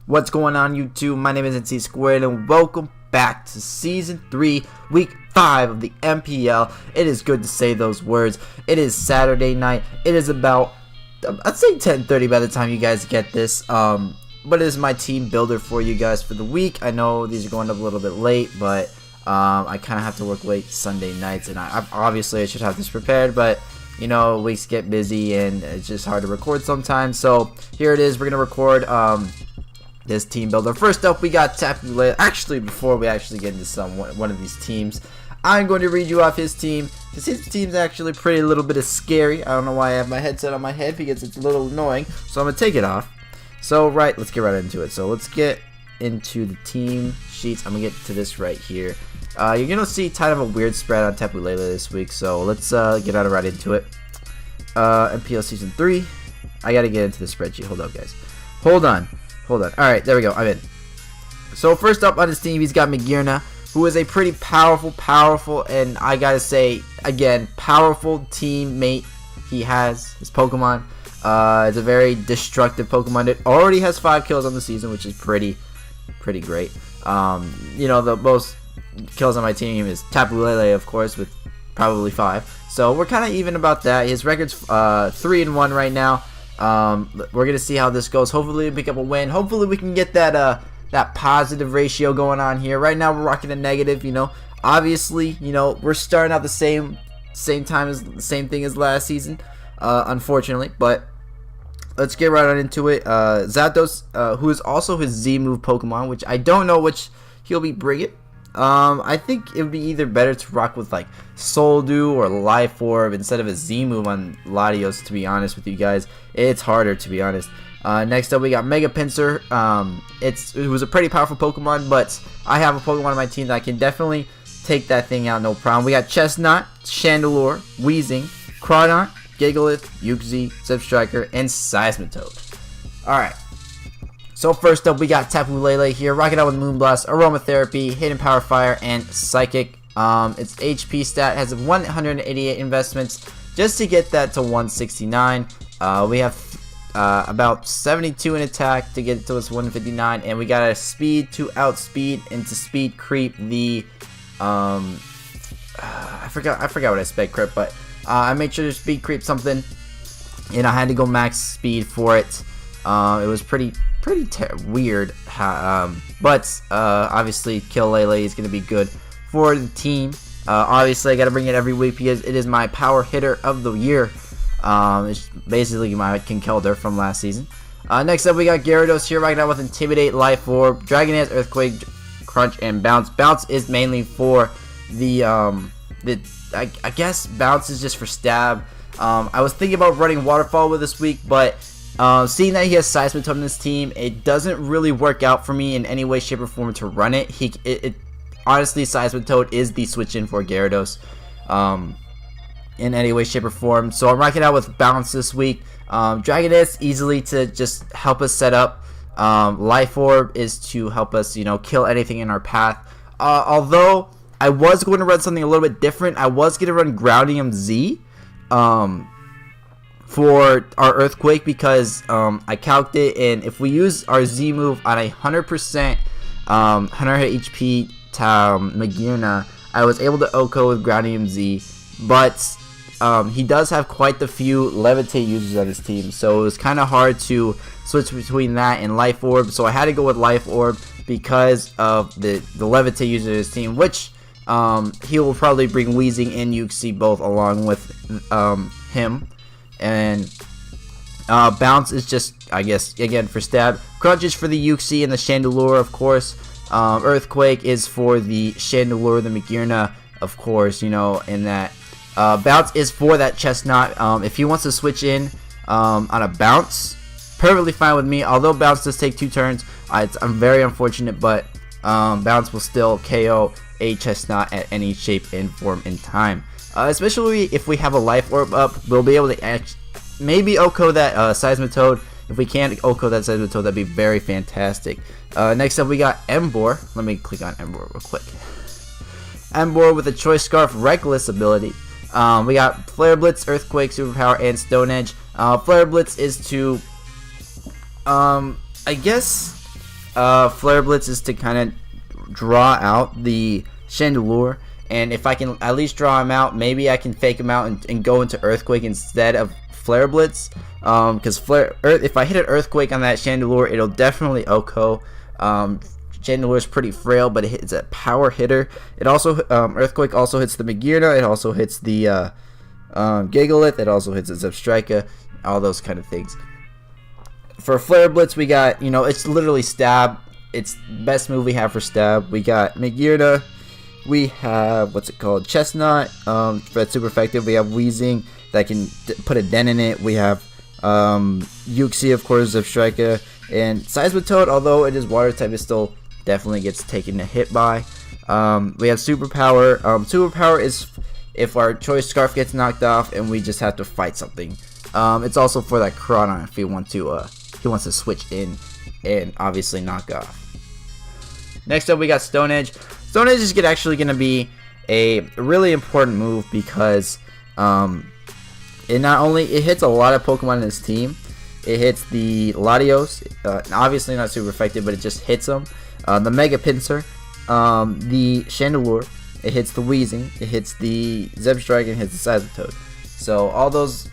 What's going on, YouTube? My name is NC2, and welcome back to Season 3, Week 5 of the NPL. It is good to say those words. It is Saturday night. It is about, I'd say 10:30 by the time you guys get this. But it is my team builder for you guys for the week. I know these are going up a little bit late, but I kind of have to work late Sunday nights, and obviously I should have this prepared, but you know, weeks get busy and it's just hard to record sometimes. So here it is. We're gonna record this team builder. First up, we got Tapu. Actually, before we actually get into one of these teams, I'm going to read you off his team, because his team's actually pretty a little bit of scary. I don't know why I have my headset on my head, because it's a little annoying, so I'm gonna take it off. So let's get right into it. So let's get into the team sheets. I'm gonna get to this right here. You're gonna see kind of a weird spread on Tapu this week, so let's get right into it. NPL Season 3. I gotta get into the spreadsheet. Hold up, guys. Hold on. Alright, there we go. I'm in. So first up on his team, he's got Magearna, who is a pretty powerful, and I gotta say, again, powerful teammate he has. His Pokemon. It's a very destructive Pokemon. It already has 5 kills on the season, which is pretty great. You know, the most kills on my team is Tapu Lele, of course, with probably 5. So we're kind of even about that. His record's 3-1 right now. We're gonna see how this goes. Hopefully we pick up a win. Hopefully we can get that that positive ratio going on here. Right now we're rocking a negative. You know, obviously, you know, we're starting out the same time as the same thing as last season, unfortunately. But let's get right on into it. Zapdos, who is also his Z move Pokemon, which I don't know which he'll be bringing. I think it would be either better to rock with like Soldew or Life Orb instead of a Z move on Latios, to be honest with you guys. It's harder, to be honest. Next up we got Mega Pinsir. It was a pretty powerful Pokemon, but I have a Pokemon on my team that can definitely take that thing out, no problem. We got Chestnut, Chandelure, Weezing, Crawdaunt, Gigalith, Uxie, Zipstriker, and Seismitoad. Alright. So first up, we got Tapu Lele here, rocking out with Moonblast, Aromatherapy, Hidden Power Fire, and Psychic. Its HP stat has 188 investments just to get that to 169. We have about 72 in attack to get it to its 159, and we got a speed to outspeed and to speed creep the I forgot what I spec creep, but I made sure to speed creep something, and I had to go max speed for it. It was pretty weird, but obviously Kill Lele is going to be good for the team. Obviously I got to bring it every week because it is my power hitter of the year. It's basically my Kinkeldurr from last season. Next up we got Gyarados here, right now with Intimidate, Life Orb, Dragonance, Earthquake, Crunch, and Bounce. Bounce is mainly for the I guess Bounce is just for stab. I was thinking about running Waterfall with this week, but seeing that he has Seismitoad on his team, it doesn't really work out for me in any way, shape, or form to run it. Honestly, Seismitoad is the switch in for Gyarados in any way, shape, or form. So I'm rocking out with Bounce this week. Dragonance easily to just help us set up. Life Orb is to help us, you know, kill anything in our path. Although I was going to run something a little bit different. I was going to run Groundium Z. For our Earthquake, because I calced it, and if we use our Z move on a 100% 100 HP Magearna, I was able to OHKO with Groundium Z, but he does have quite the few Levitate users on his team, so it was kind of hard to switch between that and Life Orb, so I had to go with Life Orb because of the Levitate user on his team, which he will probably bring Weezing and Uxie both along with him. And Bounce is just, I guess, again for stab. Crunch is for the Uxie and the Chandelure, of course. Earthquake is for the Chandelure, the Magearna, of course, you know, and that. Bounce is for that Chestnut. If he wants to switch in on a Bounce, perfectly fine with me. Although Bounce does take 2 turns, I'm very unfortunate, but Bounce will still KO a Chestnut at any shape and form in time. Especially if we have a Life Orb up, we'll be able to maybe OHKO that Seismitoad. If we can't OHKO that Seismitoad, that'd be very fantastic. Next up we got Emboar. Let me click on Emboar real quick. Emboar with a Choice Scarf Reckless ability. We got Flare Blitz, Earthquake, Superpower, and Stone Edge. Flare Blitz is to, I guess, Flare Blitz is to kind of draw out the Chandelure, and if I can at least draw him out, maybe I can fake him out and go into Earthquake instead of Flare Blitz. Because if I hit an Earthquake on that Chandelure, it'll definitely OHKO. Chandelure is pretty frail, but it's a power hitter. It also Earthquake also hits the Magearna. It also hits the Gigalith. It also hits the Zebstrika. All those kind of things. For Flare Blitz, we got, it's literally Stab. It's the best move we have for Stab. We got Magearna. We have, Chestnut. That's super effective. We have Weezing that can put a dent in it. We have Uxie, of course, Zebstrika. And Seismitoad, although it is water type, it still definitely gets taken a hit by. We have Superpower. Superpower is if our Choice Scarf gets knocked off and we just have to fight something. It's also for that Crawdon if he wants to switch in and obviously knock off. Next up, we got Stone Edge. Stone Edge is actually going to be a really important move because it hits a lot of Pokemon in his team. It hits the Latios, obviously not super effective, but it just hits them. The Mega Pinsir, the Chandelure, it hits the Weezing, it hits the Zebstrika, and hits the Seismitoad. So all those,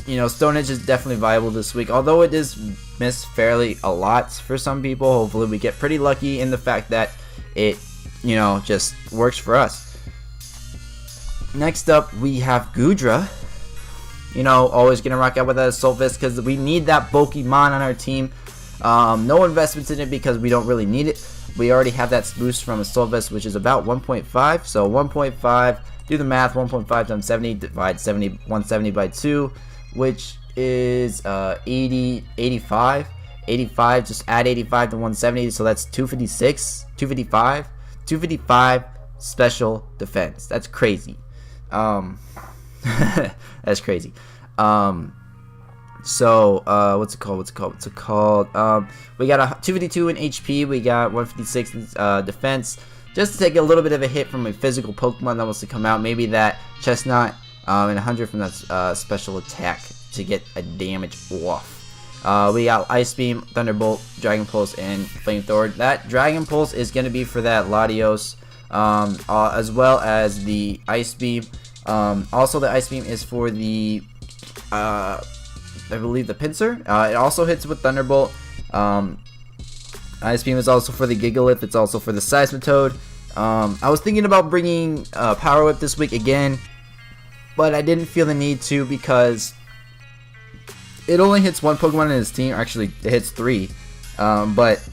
Stone Edge is definitely viable this week, although it is missed fairly a lot for some people. Hopefully we get pretty lucky in the fact that it, just works for us. Next up, we have Goodra. Always gonna rock out with that Assault Vest because we need that Pokemon on our team. No investments in it because we don't really need it. We already have that boost from Assault Vest, which is about 1.5. So 1.5, do the math, 1.5 times 70, divide 170 by 2, which is 85. 85, just add 85 to 170, so that's 256, 255 special defense. That's crazy. That's crazy. What's it called? We got a 252 in HP. We got 156 in defense. Just to take a little bit of a hit from a physical Pokemon that wants to come out. Maybe that Chestnut, and 100 from that special attack to get a damage off. We got Ice Beam, Thunderbolt, Dragon Pulse, and Flamethrower. That Dragon Pulse is going to be for that Latios, as well as the Ice Beam. Also, the Ice Beam is for the, I believe, the Pinsir. It also hits with Thunderbolt. Ice Beam is also for the Gigalith. It's also for the Seismitoad. I was thinking about bringing Power Whip this week again, but I didn't feel the need to because it only hits one Pokemon in his team. Actually, it hits 3. But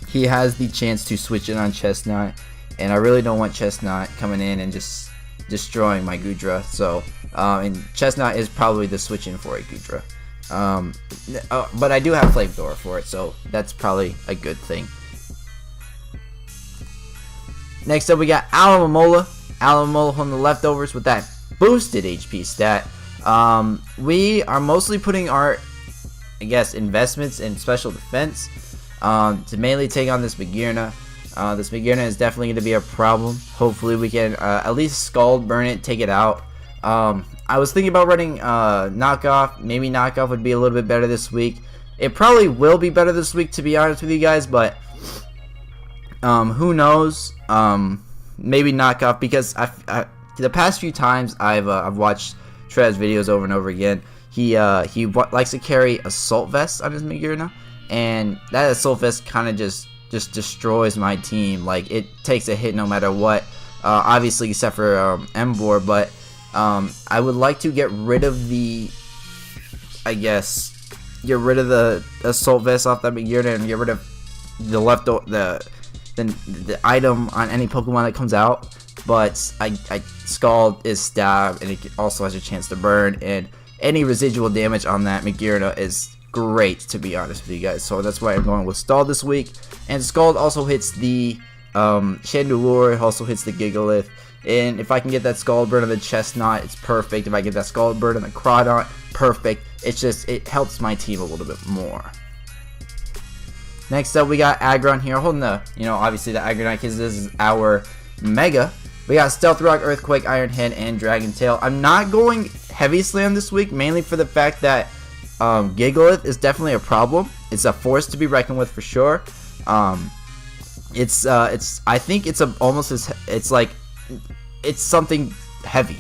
he has the chance to switch in on Chestnut, and I really don't want Chestnut coming in and just destroying my Goodra. So, and Chestnut is probably the switch in for a Goodra. But I do have Flamethrower for it, so that's probably a good thing. Next up, we got Alomomola. Alomomola on the leftovers with that boosted HP stat. We are mostly putting our, investments in special defense to mainly take on this Magearna. This Magearna is definitely going to be a problem. Hopefully we can at least Scald, burn it, take it out. I was thinking about running Knockoff. Maybe Knockoff would be a little bit better this week. It probably will be better this week, to be honest with you guys, but who knows? Maybe Knockoff, because the past few times I've watched Trev's videos over and over again. He likes to carry Assault Vest on his Magearna, and that Assault Vest kind of just destroys my team. Like, it takes a hit no matter what. Obviously, except for Emboar, but I would like to get rid of the, get rid of the Assault Vest off that Magearna and get rid of the item on any Pokemon that comes out. But Scald is Stab, and it also has a chance to burn, and any residual damage on that Magearna is great, to be honest with you guys. So that's why I'm going with Scald this week. And Scald also hits the Chandelure, it also hits the Gigalith, and if I can get that Scald burn on the Chestnut, it's perfect. If I get that Scald burn on the Crawdon, perfect. It helps my team a little bit more. Next up, we got Aggron here, holding the, obviously the Aggronite, because this is our Mega. We got Stealth Rock, Earthquake, Iron Head, and Dragon Tail. I'm not going Heavy Slam this week, mainly for the fact that Gigalith is definitely a problem. It's a force to be reckoned with for sure. It's I think it's almost as it's something heavy,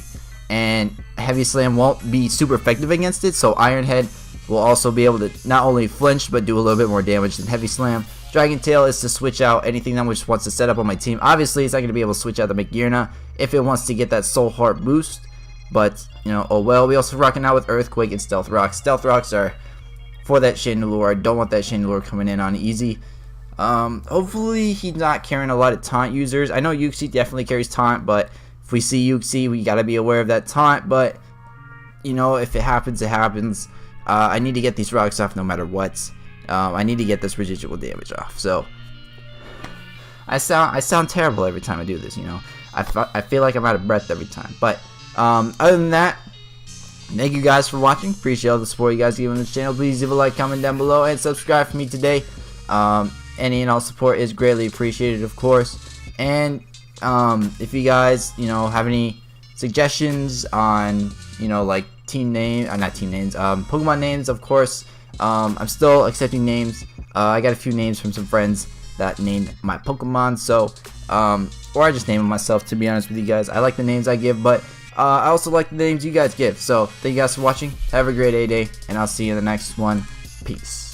and Heavy Slam won't be super effective against it. So Iron Head will also be able to not only flinch but do a little bit more damage than Heavy Slam. Dragon Tail is to switch out anything that which wants to set up on my team. Obviously, it's not going to be able to switch out the Magirna if it wants to get that Soul Heart boost. But, you know, oh well. We also rocking out with Earthquake and Stealth Rocks. Stealth Rocks are for that Chandelure. I don't want that Chandelure coming in on easy. Hopefully he's not carrying a lot of taunt users. I know Uxie definitely carries taunt, but if we see Uxie, we got to be aware of that taunt. But, you know, if it happens, it happens. I need to get these rocks off no matter what. I need to get this residual damage off. So I sound terrible every time I do this, you know. I feel like I'm out of breath every time. But other than that, thank you guys for watching. Appreciate all the support you guys give on this channel. Please leave a like, comment down below, and subscribe for me today. Any and all support is greatly appreciated, of course. And if you guys, you know, have any suggestions on, you know, like team name, not team names, Pokemon names, of course. I'm still accepting names. I got a few names from some friends that named my Pokemon, so or I just name them myself, to be honest with you guys. I like the names I give, but I also like the names you guys give. So thank you guys for watching. Have a great day, and I'll see you in the next one. Peace.